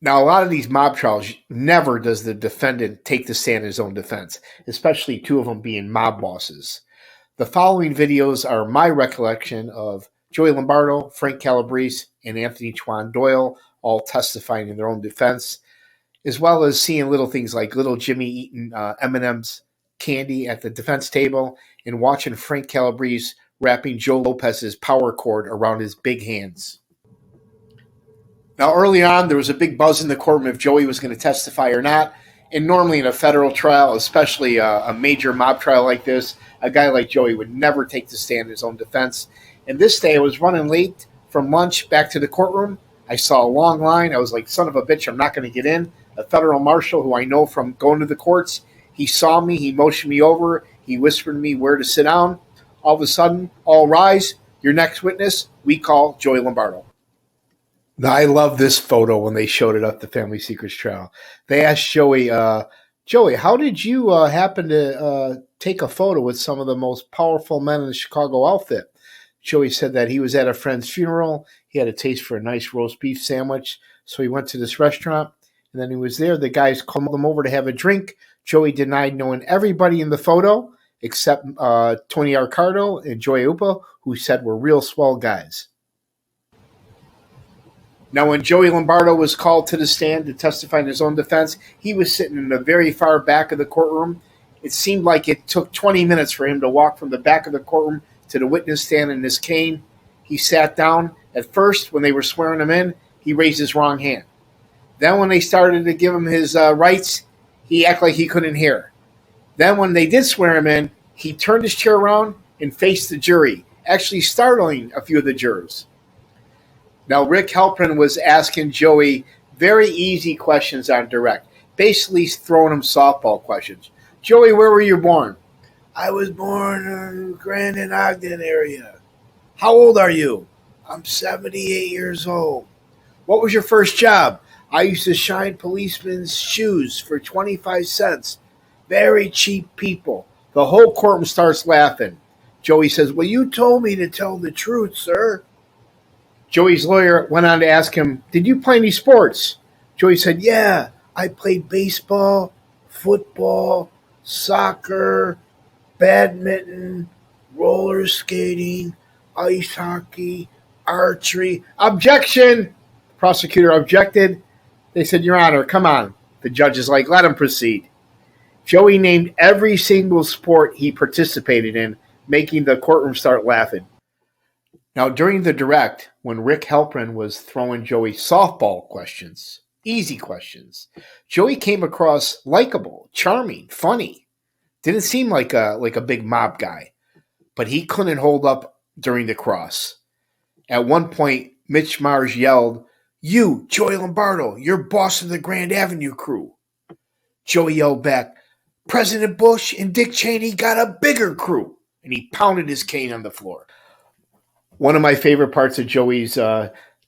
Now, a lot of these mob trials, never does the defendant take the stand in his own defense, especially two of them being mob bosses. The following videos are my recollection of Joey Lombardo, Frank Calabrese, and Anthony Chuan Doyle all testifying in their own defense, as well as seeing little things like little Jimmy eating M&M's candy at the defense table and watching Frank Calabrese wrapping Joe Lopez's power cord around his big hands. Now, early on, there was a big buzz in the courtroom if Joey was going to testify or not. And normally in a federal trial, especially a major mob trial like this, a guy like Joey would never take the stand in his own defense. And this day, I was running late from lunch back to the courtroom. I saw a long line. I was like, son of a bitch, I'm not going to get in. A federal marshal who I know from going to the courts, he saw me. He motioned me over. He whispered to me where to sit down. All of a sudden, all rise. Your next witness, we call Joey Lombardo. Now, I love this photo when they showed it up the Family Secrets trial. They asked Joey, Joey, how did you happen to take a photo with some of the most powerful men in the Chicago outfit? Joey said that he was at a friend's funeral. He had a taste for a nice roast beef sandwich, so he went to this restaurant, and then he was there. The guys called him over to have a drink. Joey denied knowing everybody in the photo except Tony Arcardo and Joey Upa, who said were real swell guys. Now, when Joey Lombardo was called to the stand to testify in his own defense, he was sitting in the very far back of the courtroom. It seemed like it took 20 minutes for him to walk from the back of the courtroom to the witness stand in his cane. He sat down. At first, when they were swearing him in, he raised his wrong hand. Then when they started to give him his rights, he acted like he couldn't hear. Then when they did swear him in, he turned his chair around and faced the jury, actually startling a few of the jurors. Now, Rick Halpern was asking Joey very easy questions on direct, basically throwing him softball questions. Joey, where were you born? I was born in Grand and Ogden area. How old are you? I'm 78 years old. What was your first job? I used to shine policemen's shoes for 25 cents. Very cheap people. The whole courtroom starts laughing. Joey says, well, you told me to tell the truth, sir. Joey's lawyer went on to ask him, did you play any sports? Joey said, yeah, I played baseball, football, soccer, badminton, roller skating, ice hockey, archery. Objection! The prosecutor objected. They said, Your Honor, come on. The judge is like, let him proceed. Joey named every single sport he participated in, making the courtroom start laughing. Now, during the direct, when Rick Halpern was throwing Joey softball questions, easy questions, Joey came across likable, charming, funny. Didn't seem like a big mob guy, but he couldn't hold up during the cross. At one point, Mitch Mars yelled, you, Joey Lombardo, you're boss of the Grand Avenue crew. Joey yelled back, President Bush and Dick Cheney got a bigger crew, and he pounded his cane on the floor. One of my favorite parts of Joey's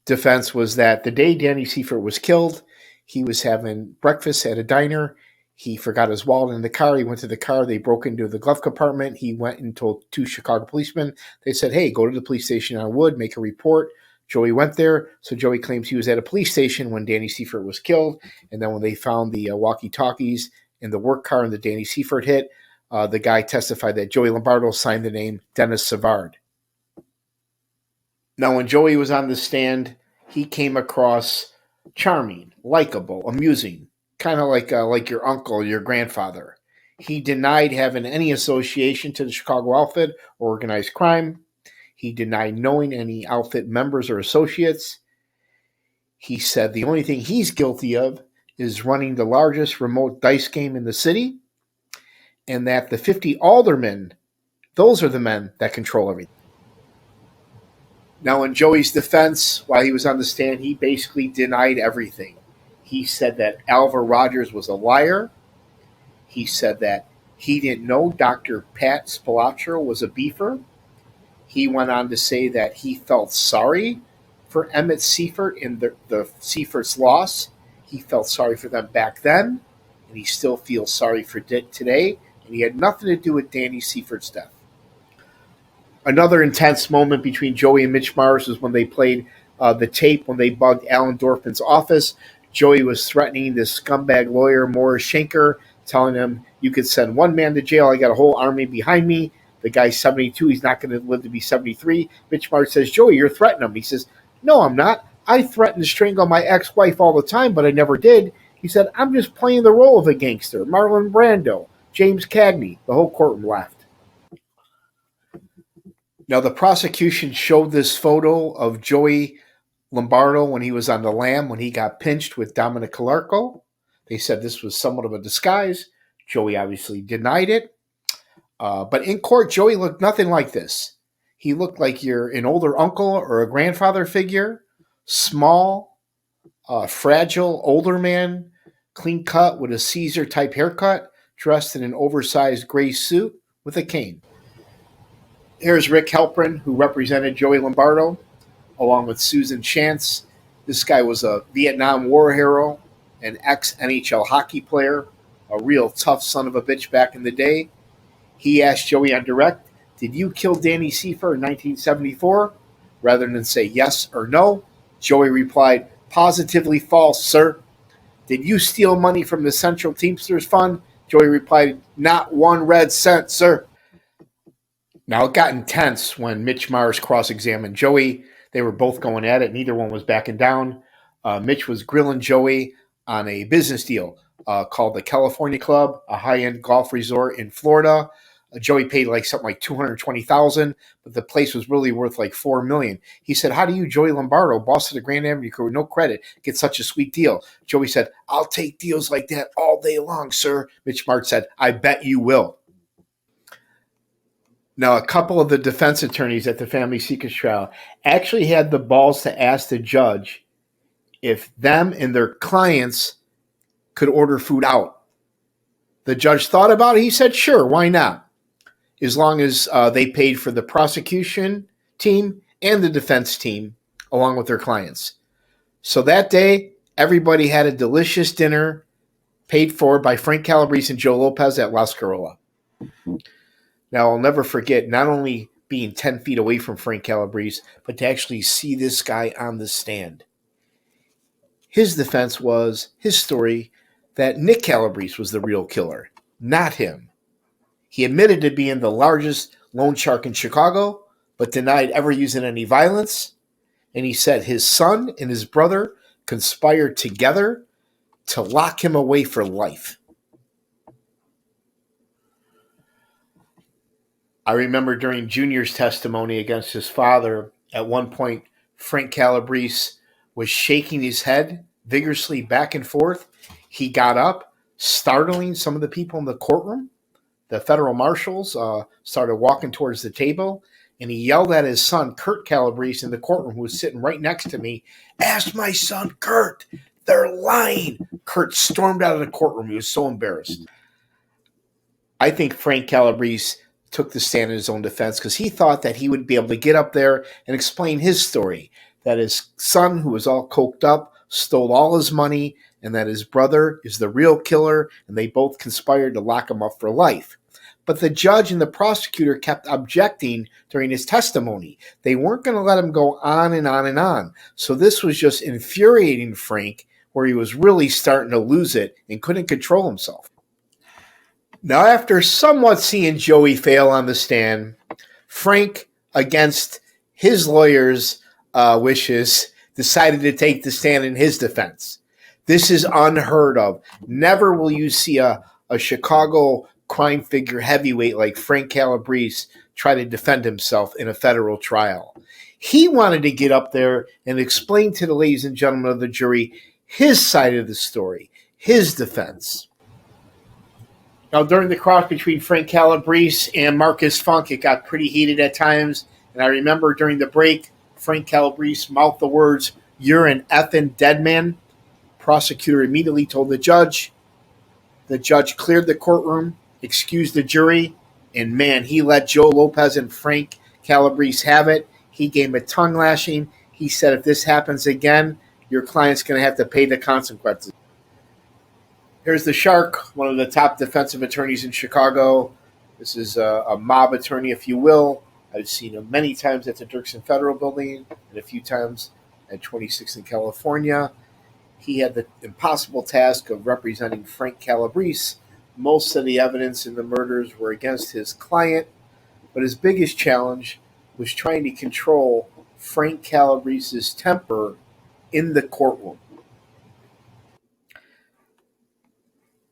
defense was that the day Danny Seifert was killed, he was having breakfast at a diner. He forgot his wallet in the car. He went to the car. They broke into the glove compartment. He went and told two Chicago policemen. They said, hey, go to the police station on Wood, make a report. Joey went there. So Joey claims he was at a police station when Danny Seifert was killed. And then when they found the walkie-talkies in the work car and the Danny Seifert hit, the guy testified that Joey Lombardo signed the name Dennis Savard. Now, when Joey was on the stand, he came across charming, likable, amusing, kind of like your uncle, your grandfather. He denied having any association to the Chicago outfit or organized crime. He denied knowing any outfit members or associates. He said the only thing he's guilty of is running the largest remote dice game in the city, and that the 50 aldermen, those are the men that control everything. Now, in Joey's defense, while he was on the stand, he basically denied everything. He said that Alva Rogers was a liar. He said that he didn't know Dr. Pat Spilotro was a beefer. He went on to say that he felt sorry for Emmett Seifert in the Seifert's loss. He felt sorry for them back then, and he still feels sorry for Dick today, and he had nothing to do with Danny Seifert's death. Another intense moment between Joey and Mitch Mars was when they played the tape when they bugged Alan Dorfman's office. Joey was threatening this scumbag lawyer, Morris Schenker, telling him, "You could send one man to jail. I got a whole army behind me. The guy's 72. He's not going to live to be 73. Mitch Marsh says, "Joey, you're threatening him." He says, "No, I'm not. I threaten to strangle my ex-wife all the time, but I never did." He said, "I'm just playing the role of a gangster." Marlon Brando, James Cagney. The whole courtroom laughed. Now, the prosecution showed this photo of Joey Lombardo when he was on the lam, when he got pinched with Dominic Calarco. They said this was somewhat of a disguise. Joey obviously denied it. But in court, Joey looked nothing like this. He looked like you're an older uncle or a grandfather figure, small, fragile, older man, clean cut with a Caesar-type haircut, dressed in an oversized gray suit with a cane. Here's Rick Halpern, who represented Joey Lombardo, along with Susan Chance. This guy was a Vietnam War hero, an ex-NHL hockey player, a real tough son of a bitch back in the day. He asked Joey on direct, "Did you kill Danny Seifer in 1974?" Rather than say yes or no, Joey replied, "Positively false, sir." "Did you steal money from the Central Teamsters Fund?" Joey replied, "Not 1 red cent, sir." Now, it got intense when Mitch Marsh cross-examined Joey. They were both going at it. Neither one was backing down. Mitch was grilling Joey on a business deal called the California Club, a high-end golf resort in Florida. Joey paid something like $220,000, but the place was really worth like $4 million. He said, "How do you, Joey Lombardo, boss of the Grand Avenue crew, no credit, get such a sweet deal?" Joey said, "I'll take deals like that all day long, sir." Mitch Marsh said, "I bet you will." Now, a couple of the defense attorneys at the Family Secrets trial actually had the balls to ask the judge if them and their clients could order food out. The judge thought about it. He said, "Sure, why not? As long as they paid for the prosecution team and the defense team along with their clients." So that day, everybody had a delicious dinner paid for by Frank Calabrese and Joe Lopez at La Scarola. Now, I'll never forget not only being 10 feet away from Frank Calabrese, but to actually see this guy on the stand. His defense was, his story, that Nick Calabrese was the real killer, not him. He admitted to being the largest loan shark in Chicago, but denied ever using any violence. And he said his son and his brother conspired together to lock him away for life. I remember during Junior's testimony against his father, at one point, Frank Calabrese was shaking his head vigorously back and forth. He got up, startling some of the people in the courtroom. The federal marshals started walking towards the table, and he yelled at his son, Kurt Calabrese, in the courtroom, who was sitting right next to me, "Ask my son, Kurt. They're lying." Kurt stormed out of the courtroom. He was so embarrassed. I think Frank Calabrese took the stand in his own defense because he thought that he would be able to get up there and explain his story, that his son, who was all coked up, stole all his money, and that his brother is the real killer, and they both conspired to lock him up for life. But the judge and the prosecutor kept objecting during his testimony. They weren't going to let him go on and on and on. So this was just infuriating Frank, where he was really starting to lose it and couldn't control himself. Now, after somewhat seeing Joey fail on the stand, Frank, against his lawyer's wishes, decided to take the stand in his defense. This is unheard of. Never will you see a Chicago crime figure heavyweight like Frank Calabrese try to defend himself in a federal trial. He wanted to get up there and explain to the ladies and gentlemen of the jury his side of the story, his defense. Now, during the cross between Frank Calabrese and Marcus Funk, it got pretty heated at times. And I remember during the break, Frank Calabrese mouthed the words, "You're an effing dead man." Prosecutor immediately told the judge. The judge cleared the courtroom, excused the jury, and man, he let Joe Lopez and Frank Calabrese have it. He gave him a tongue lashing. He said, "If this happens again, your client's going to have to pay the consequences." Here's the Shark, one of the top defensive attorneys in Chicago. This is a mob attorney, if you will. I've seen him many times at the Dirksen Federal Building and a few times at 26th in California. He had the impossible task of representing Frank Calabrese. Most of the evidence in the murders were against his client, but his biggest challenge was trying to control Frank Calabrese's temper in the courtroom.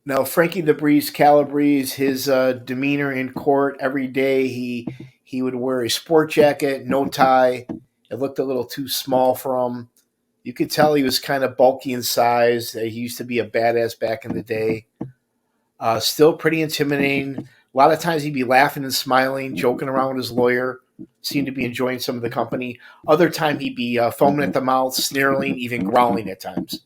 Now, Frankie the Breeze Calabrese, his demeanor in court every day, he would wear a sport jacket, no tie. It looked a little too small for him. You could tell he was kind of bulky in size. He used to be a badass back in the day. Still pretty intimidating. A lot of times he'd be laughing and smiling, joking around with his lawyer. Seemed to be enjoying some of the company. Other time he'd be foaming at the mouth, snarling, even growling at times.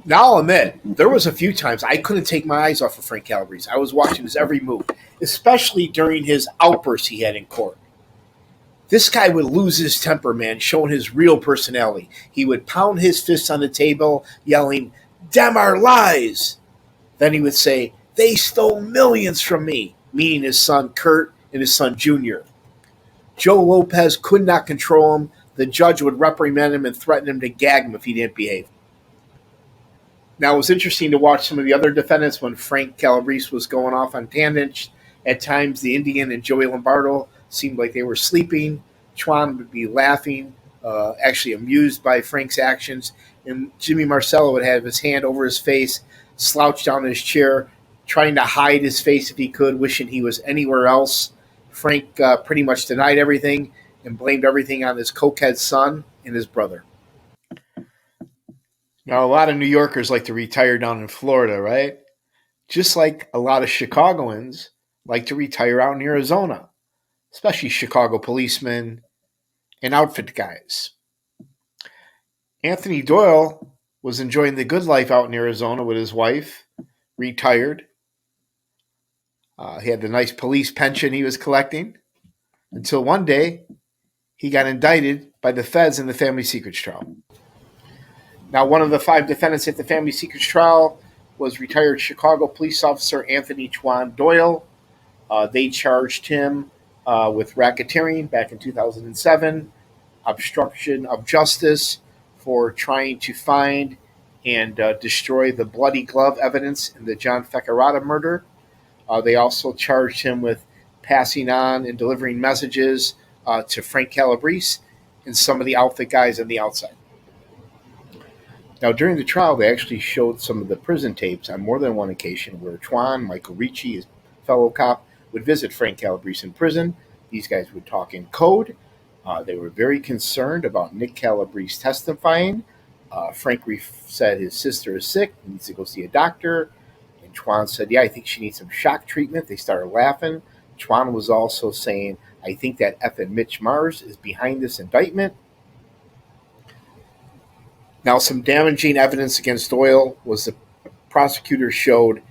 Now I'll admit, there was a few times I couldn't take my eyes off of Frank Calabrese. I was watching his every move, especially during his outbursts he had in court. This guy would lose his temper, man, showing his real personality. He would pound his fists on the table, yelling, "Them are lies!" Then he would say, "They stole millions from me," meaning his son Kurt and his son Junior. Joe Lopez could not control him. The judge would reprimand him and threaten him to gag him if he didn't behave. Now, it was interesting to watch some of the other defendants when Frank Calabrese was going off on tangents. At times, the Indian and Joey Lombardo seemed like they were sleeping. Chuan would be laughing, actually amused by Frank's actions. And Jimmy Marcello would have his hand over his face, slouched down in his chair, trying to hide his face if he could, wishing he was anywhere else. Frank pretty much denied everything and blamed everything on his cokehead son and his brother. Now, a lot of New Yorkers like to retire down in Florida, right? Just like a lot of Chicagoans like to retire out in Arizona, especially Chicago policemen and outfit guys. Anthony Doyle was enjoying the good life out in Arizona with his wife, retired. He had the nice police pension he was collecting until one day he got indicted by the feds in the family secrets trial. Now, one of the 5 defendants at the family secrets trial was retired Chicago police officer Anthony Chuan Doyle. They charged him with racketeering back in 2007, obstruction of justice for trying to find and destroy the bloody glove evidence in the John Fecarata murder. They also charged him with passing on and delivering messages to Frank Calabrese and some of the outfit guys on the outside. Now, during the trial, they actually showed some of the prison tapes on more than one occasion where Chuan, Michael Ricci, his fellow cop, would visit Frank Calabrese in prison. These guys would talk in code. They were very concerned about Nick Calabrese testifying. Frank said his sister is sick, needs to go see a doctor. And Chuan said, "Yeah, I think she needs some shock treatment." They started laughing. Chuan was also saying, "I think that effing Mitch Mars is behind this indictment." Now, some damaging evidence against Doyle was the prosecutor showed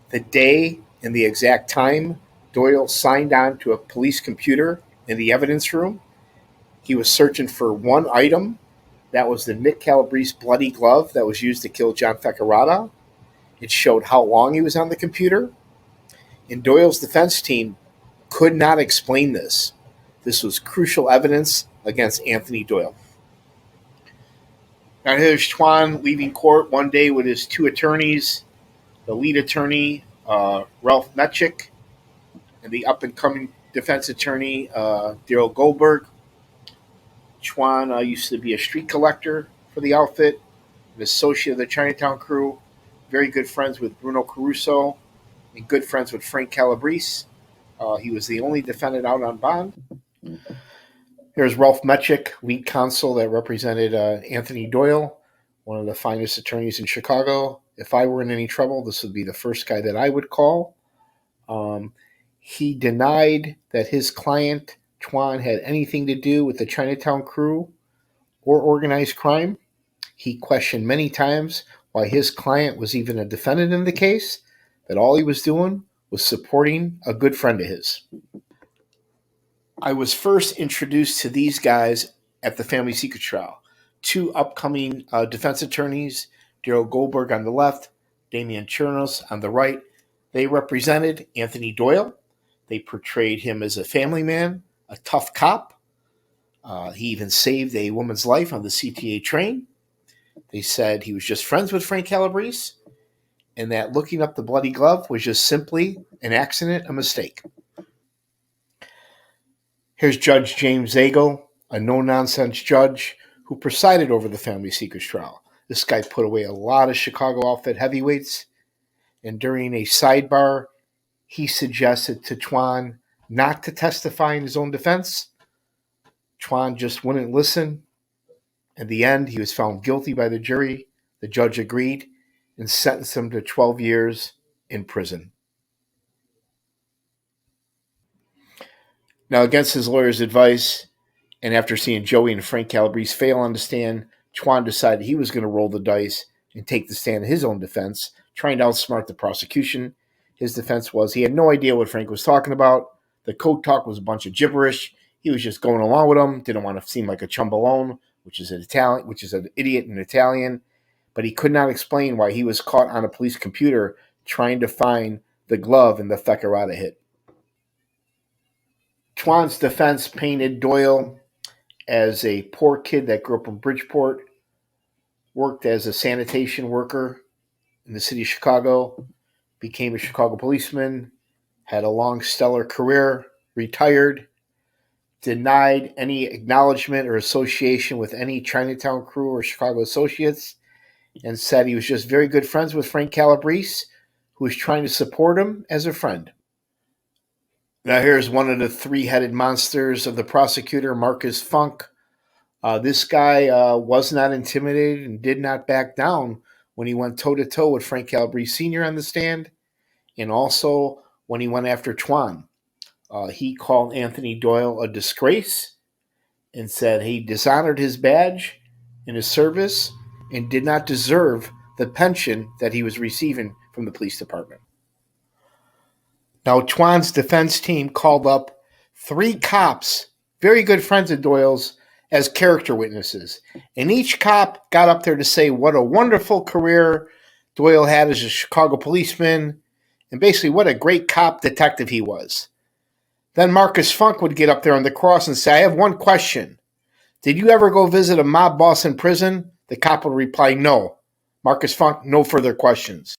the day and the exact time Doyle signed on to a police computer in the evidence room. He was searching for one item. That was the Nick Calabrese bloody glove that was used to kill John Fecarata. It showed how long he was on the computer. And Doyle's defense team could not explain this. This was crucial evidence against Anthony Doyle. Now, here's Chuan leaving court one day with his 2 attorneys, the lead attorney, Ralph Metchik, and the up-and-coming defense attorney, Daryl Goldberg. Chuan used to be a street collector for the outfit, an associate of the Chinatown crew, very good friends with Bruno Caruso, and good friends with Frank Calabrese. He was the only defendant out on bond. Here's Ralph Metchik, lead counsel that represented Anthony Doyle, one of the finest attorneys in Chicago. If I were in any trouble, this would be the first guy that I would call. He denied that his client, Chuan, had anything to do with the Chinatown crew or organized crime. He questioned many times why his client was even a defendant in the case, that all he was doing was supporting a good friend of his. I was first introduced to these guys at the family secret trial. 2 upcoming defense attorneys, Daryl Goldberg on the left, Damian Chernos on the right. They represented Anthony Doyle. They portrayed him as a family man, a tough cop. He even saved a woman's life on the CTA train. They said he was just friends with Frank Calabrese and that looking up the bloody glove was just simply an accident, a mistake. Here's Judge James Zagel, a no-nonsense judge who presided over the family secrets trial. This guy put away a lot of Chicago outfit heavyweights, and during a sidebar, he suggested to Twan not to testify in his own defense. Twan just wouldn't listen. In the end, he was found guilty by the jury. The judge agreed and sentenced him to 12 years in prison. Now, against his lawyer's advice, and after seeing Joey and Frank Calabrese fail on the stand, Twan decided he was going to roll the dice and take the stand in his own defense, trying to outsmart the prosecution. His defense was he had no idea what Frank was talking about. The code talk was a bunch of gibberish. He was just going along with him. Didn't want to seem like a chumbalone, which is an idiot in Italian. But he could not explain why he was caught on a police computer trying to find the glove and the Feckerata hit. Twan's defense painted Doyle as a poor kid that grew up in Bridgeport, worked as a sanitation worker in the city of Chicago, became a Chicago policeman, had a long, stellar career, retired, denied any acknowledgement or association with any Chinatown crew or Chicago associates, and said he was just very good friends with Frank Calabrese, who was trying to support him as a friend. Now here's one of the three-headed monsters of the prosecutor, Marcus Funk. This guy was not intimidated and did not back down when he went toe-to-toe with Frank Calabrese Sr. on the stand, and also when he went after Twan. He called Anthony Doyle a disgrace and said he dishonored his badge in his service and did not deserve the pension that he was receiving from the police department. Now, Twan's defense team called up 3 cops, very good friends of Doyle's, as character witnesses. And each cop got up there to say what a wonderful career Doyle had as a Chicago policeman and basically what a great cop detective he was. Then Marcus Funk would get up there on the cross and say, I have one question. Did you ever go visit a mob boss in prison? The cop would reply, no. Marcus Funk, no further questions.